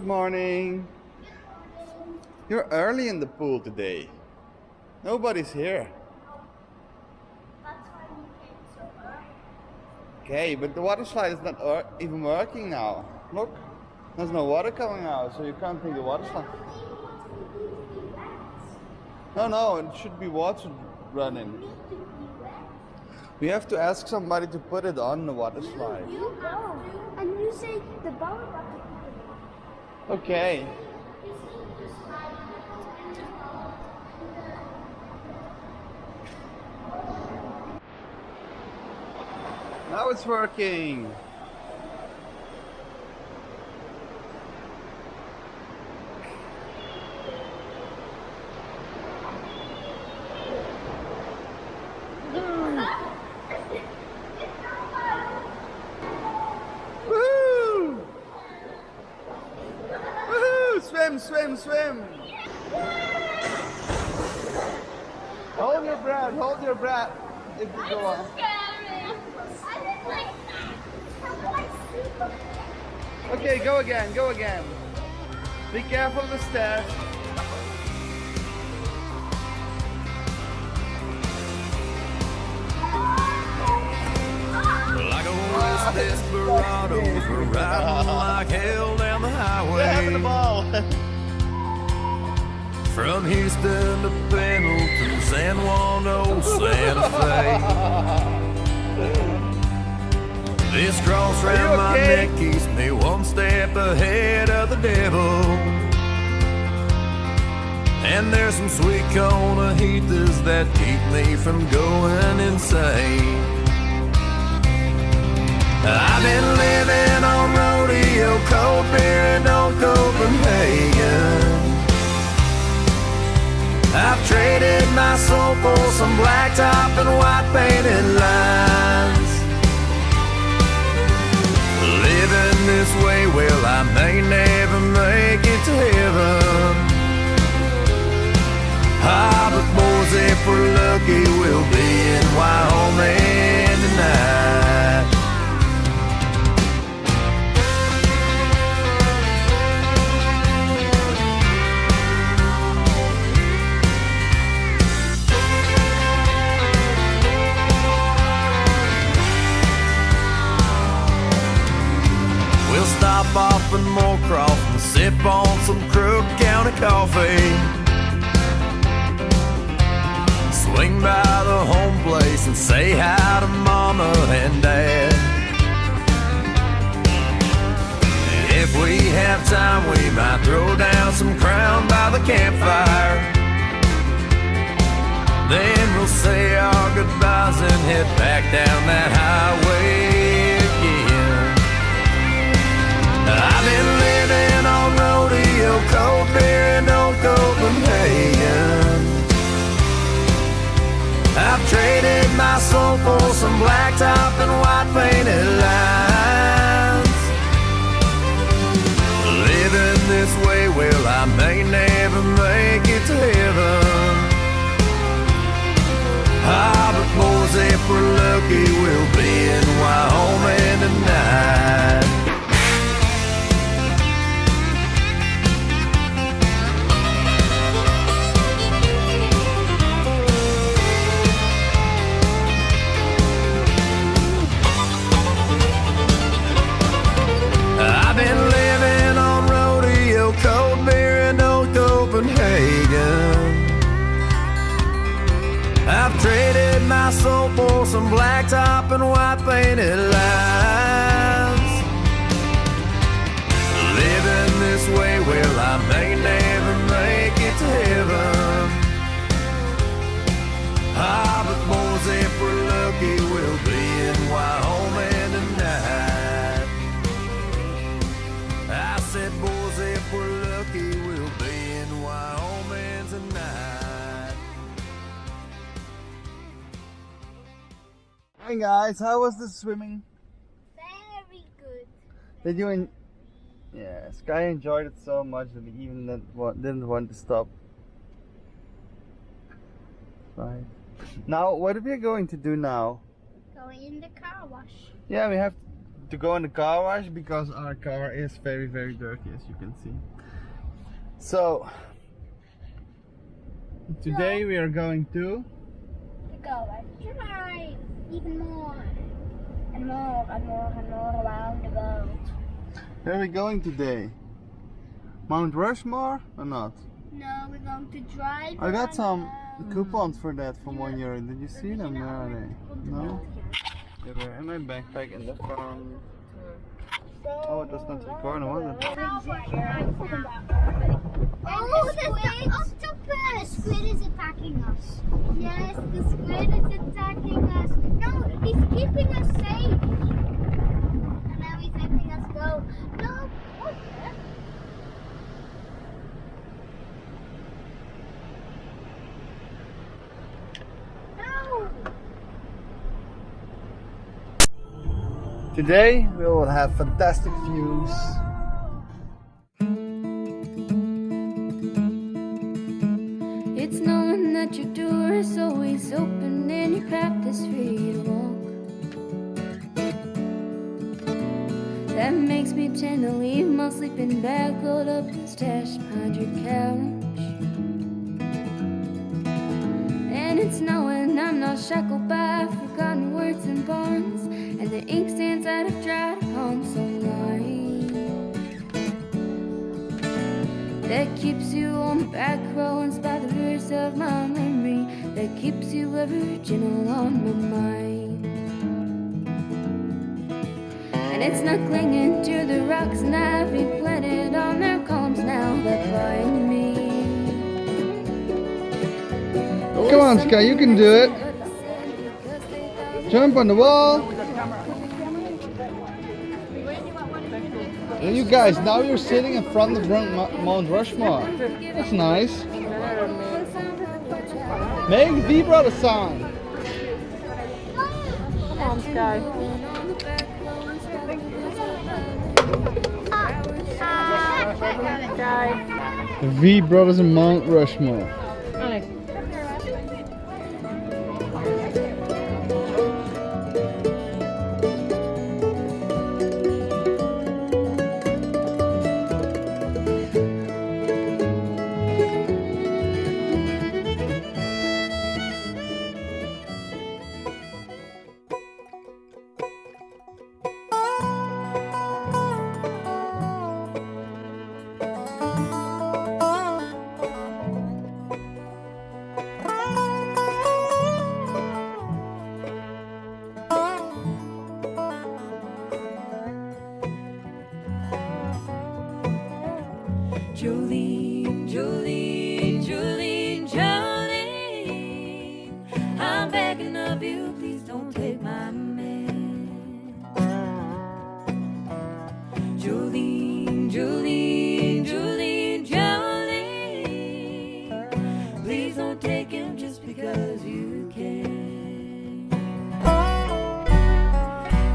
Good morning. You're early in the pool today. Nobody's here. That's why you came so early. Okay, but the water slide is not even working now. Look, there's no water coming out, so you can't take the water slide. No, it should be water running. We have to ask somebody to put it on the water slide. You go. And you say the bubble bucket. Okay. Now it's working. Woo! Woohoo! Swim, swim, swim! Hold your breath, hold your breath. If you go on. Okay, go again, go again. Be careful of the stairs. Like a West Desperados, we're riding like hell down the They're having the highway. ball. From Houston to Pendleton, San Juan, old Santa Fe. This cross Are you round my okay? neck keeps me one step ahead of the devil. And there's some sweet corn-a-heathers that keep me from going insane. I've been living on rodeo, cold beer, and old Copenhagen. I've traded my soul for some blacktop and white painted lines. Living this way, well, I may never make it to heaven. Ah, but boys, if we're lucky, we'll be in Wyoming tonight. We'll stop off in Moorcroft and sip on some Crook County coffee. Swing by the home place and say hi to Mama and Dad. And if we have time, we might throw down some Crown by the campfire. Then we'll say our goodbyes and head back down that highway again. I've been living on rodeo, cold beer, and old Copenhagen. I've traded my soul for some blacktop and white painted lines. Living this way, well, I may never make it to heaven. Ah, but boys, if we're lucky, we'll be in Wyoming tonight. I've been living on rodeo, cold beer, and old Copenhagen. I've traded my soul for some blacktop and white painted lines. Living this way, well, I may never make it to heaven. Ah, but boys, if we're lucky, we'll be in Wyoming tonight. I said, boys, if we're lucky, we'll be in Wyoming tonight. Hi guys, how was the swimming? Very good. Did you yeah, Sky enjoyed it so much that he even didn't want to stop. Right. Now, what are we going to do now? Going in the car wash. Yeah, we have to go in the car wash because our car is very, very dirty, as you can see. So today we are going to Go and drive even more and more and more and more around the world. where are we going today? Mount Rushmore or not? No, we're going to drive. I got some around. coupons for that from 1 year. Did you see them? Where are they? No? Yeah, they're in my backpack in the front. Oh, it was not recording, was it? Oh, the octopus! The squid is attacking us. Yes, the squid is attacking us. No, he's keeping us safe. And now he's letting us go. No, what the? No! Today we will have fantastic views. It's knowing that your door is always open and your path is free to walk. That makes me tend to leave my sleeping bag rolled up and stashed behind your couch. And it's knowing I'm not shackled by forgotten words and bonds, and the inkstands that I've dried upon so long. That keeps you on the back row and by the verse of my memory, that keeps you a virgin on my mind. And it's not clinging to the rocks and ivy planted on their columns now that bind me. Come on, Sky, you can do it. Jump on the wall. And you guys, now you're sitting in front of Mount Rushmore. That's nice. Make V Brother sound. Come on, Sky. Sky. The V Brothers and Mount Rushmore. Allee. Jolene, Jolene, Jolene, Jolene, I'm begging of you, please don't take my man. Jolene, Jolene, Jolene, Jolene, please don't take him just because you can.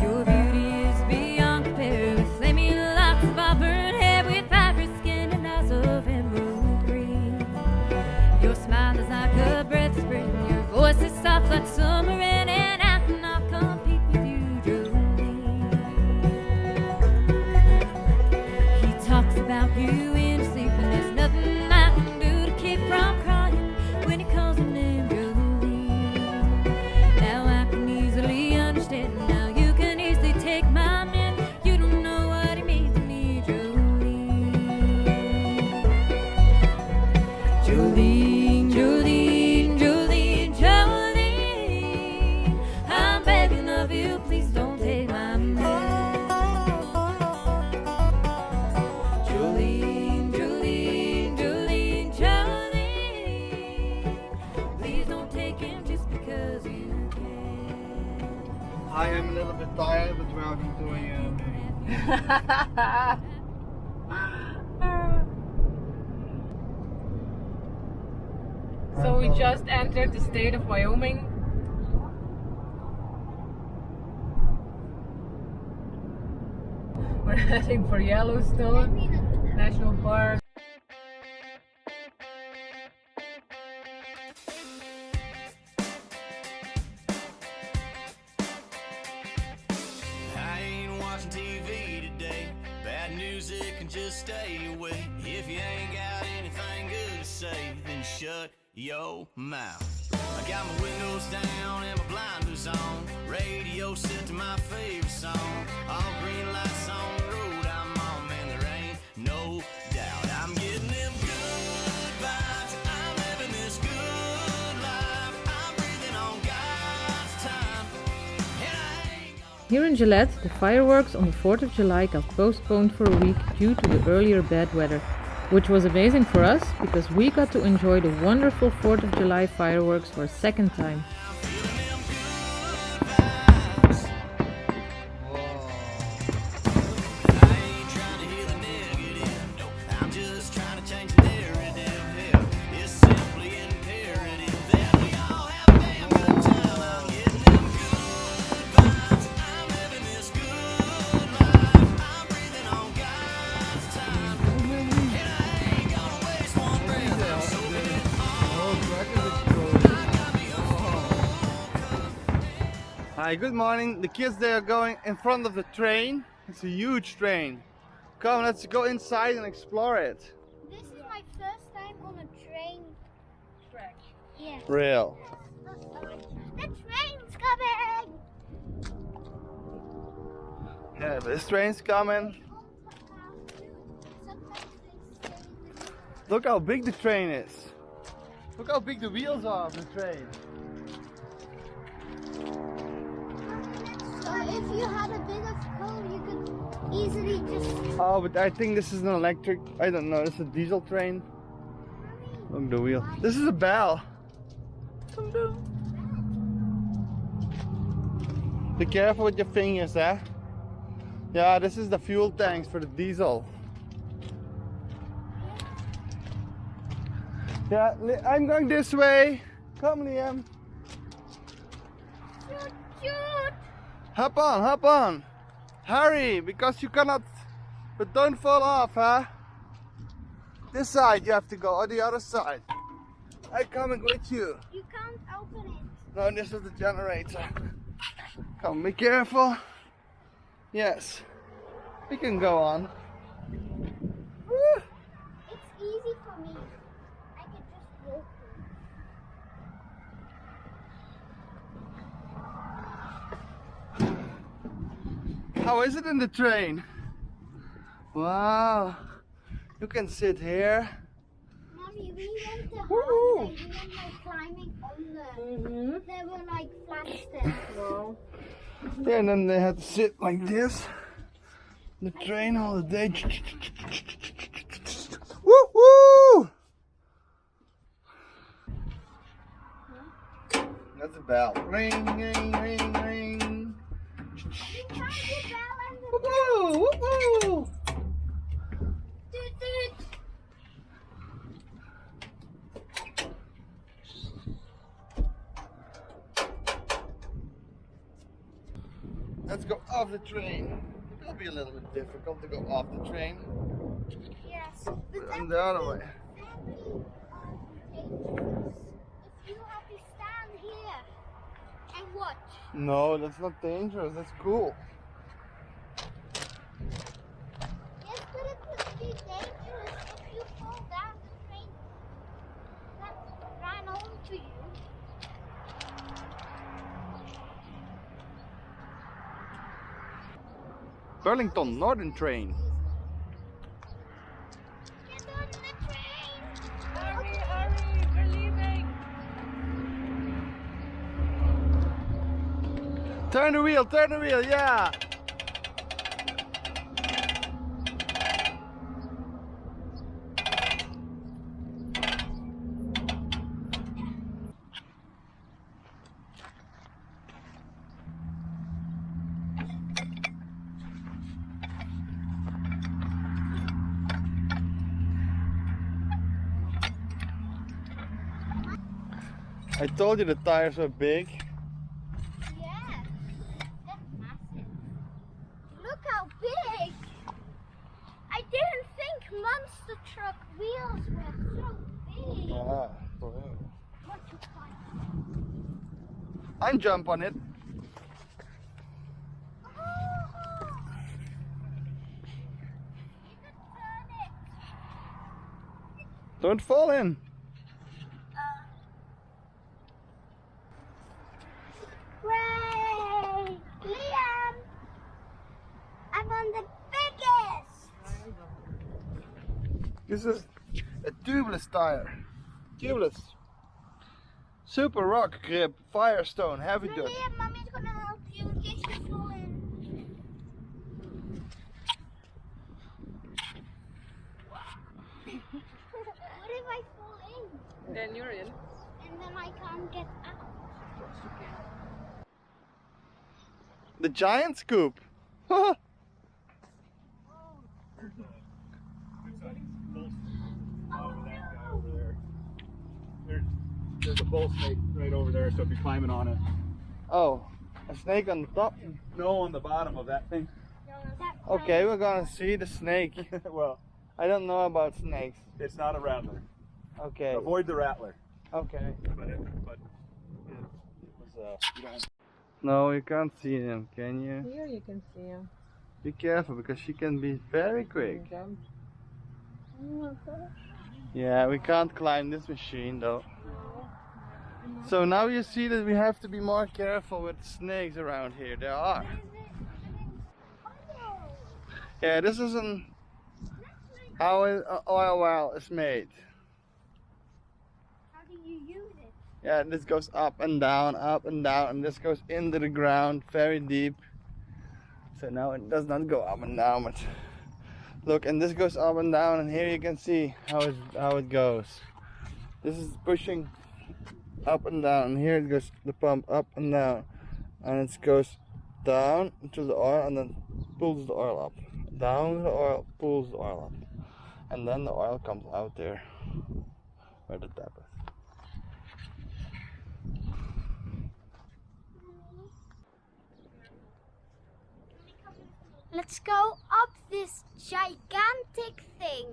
Your beauty is beyond compare with flaming locks of auburn hair with ivory skin and eyes of emerald green. Your smile is like a breath of spring, your voice is soft like summer rain, and I cannot compete with you, Jolene. He talks about you in his sleep, and there's nothing I can do to keep from crying when he calls your name, Jolene. Now I can easily understand, now you can easily take my man. You don't know what he means to me, Jolene. Jolene, Jolene, Jolene, Jolene, I'm begging of you, please don't take my man. Jolene, Jolene, Jolene, Jolene, please don't take him just because you can. I am a little bit tired, but we're having to So we just entered the state of Wyoming. We're heading for Yellowstone National Park. I ain't watching just stay away. If you ain't got anything good to say, then shut your mouth. I got my windows down and my blinders on. Radio set to my favorite song. All green lights on the road I'm on, man, there ain't no doubt. I'm getting them good vibes. I'm living this good life. I'm breathing on God's time. And I ain't gonna... Here in Gilette, the fireworks on the 4th of July got postponed for a week due to the earlier bad weather, which was amazing for us because we got to enjoy the wonderful 4th of July fireworks for a second time. Hi, good morning. The kids, they are going in front of the train. It's a huge train. Come, let's go inside and explore it. This is my first time on a train track. Yeah. Real. The train's coming! Yeah, this train's coming. Look how big the train is. Look how big the wheels are of the train. So if you had a bit of coal, you could easily just... Oh, but I think this is an electric, I don't know, this is a diesel train. Look, the wheel. This is a bell. Be careful with your fingers, eh? Yeah, this is the fuel tanks for the diesel. Yeah, I'm going this way. Come, Liam. Shoot, shoot! Hop on, hop on. Hurry, because you cannot, but don't fall off, huh? This side you have to go, or the other side. I'm coming with you. You can't open it. No, this is the generator. Come, be careful. Yes, we can go on. Woo. It's easy for me. I can just walk through. How is it in the train? Wow, you can sit here. Mommy, we went the Woo. hard way. We went like climbing on the... There were like flat steps. Wow. Yeah, and then they had to sit like this. The train all the day. Woo woo! That's a bell. Ring, ring, ring, ring. You can't get bell and the... Woo woo woo! Toot, toot. Let's go off the train. It'll be a little bit difficult to go off the train. Yes. And the other way. If you have to stand here and watch. No, that's not dangerous. That's cool. Yes, but it could be dangerous if you fall down the train that ran onto you. Burlington Northern Train. Get on the train. Hurry, hurry, we're leaving. Turn the wheel, yeah. I told you the tires were big. Yeah, that's massive. Look how big. I didn't think monster truck wheels were so big. Yeah, for real. What you find? I'm jump on it. Oh, you could turn Don't fall in. Hooray! Liam! I'm on the biggest! This is a tubeless tire. Tubeless. Super rock grip, Firestone, heavy duty. Liam, Mommy's gonna help you in case you fall in. What if I fall in? Then you're in. And then I can't get out. The giant scoop. There's a bull snake right over there, so if you're climbing on it. Oh, a snake on the top. No, on the bottom of that thing. Okay, we're gonna see the snake. Well, I don't know about snakes. it's not a rattler. Okay. Avoid the rattler. Okay. But it was, you don't. No, you can't see him, can you? Here you can see him. Be careful because she can be very quick. Yeah, we can't climb this machine though. So now you see that we have to be more careful with snakes around here. There are. Yeah, this is how an oil well is made. How do you use it? Yeah, this goes up and down, and this goes into the ground very deep. So now it does not go up and down, but look, and this goes up and down, and here you can see how it goes. This is pushing up and down, and here it goes the pump up and down, and it goes down to the oil and then pulls the oil up. Down the oil, pulls the oil up, and then the oil comes out there where the tap is. Let's go up this gigantic thing.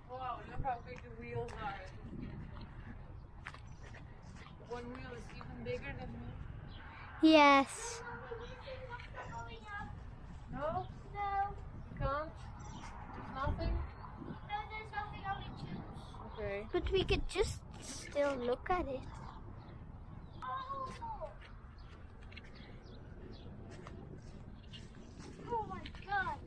Wow, look how big the wheels are. One wheel is even bigger than me. Yes. No? No. Can't? There's nothing? No, there's nothing, only tubes. Okay. But we could just still look at it. Oh my god.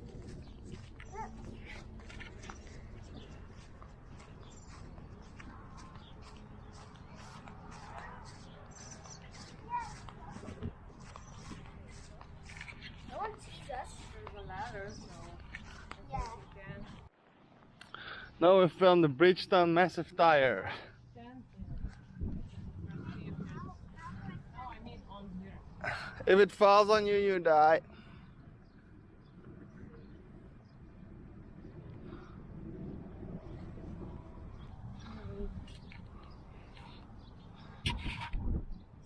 No one sees us. There's a ladder, so Yeah. you can Now we found the Bridgestone massive tire. stand here. No, I mean on here. If it falls on you, you die.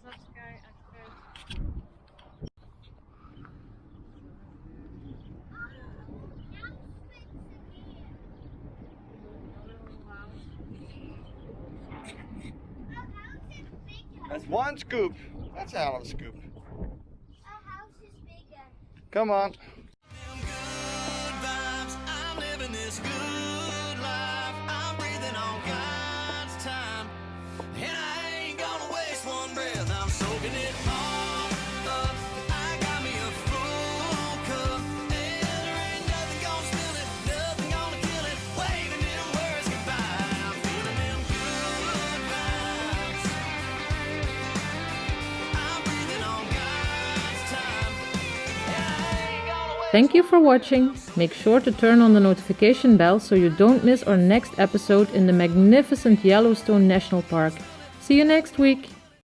Such guy actor. That's one scoop. That's a hell of a scoop. Our house is bigger. Come on. Good vibes, I'm living this good life. I'm breathing on God's time, and I ain't gonna waste one breath. I'm soaking it all up. I got me a full cup, and there ain't nothing gonna spill it, nothing gonna kill it. Waving them words goodbye. I'm feeling them good vibes. I'm breathing on God's time, and I ain't gonna waste. Thank you for watching. Make sure to turn on the notification bell so you don't miss our next episode in the magnificent Yellowstone National Park. See you next week.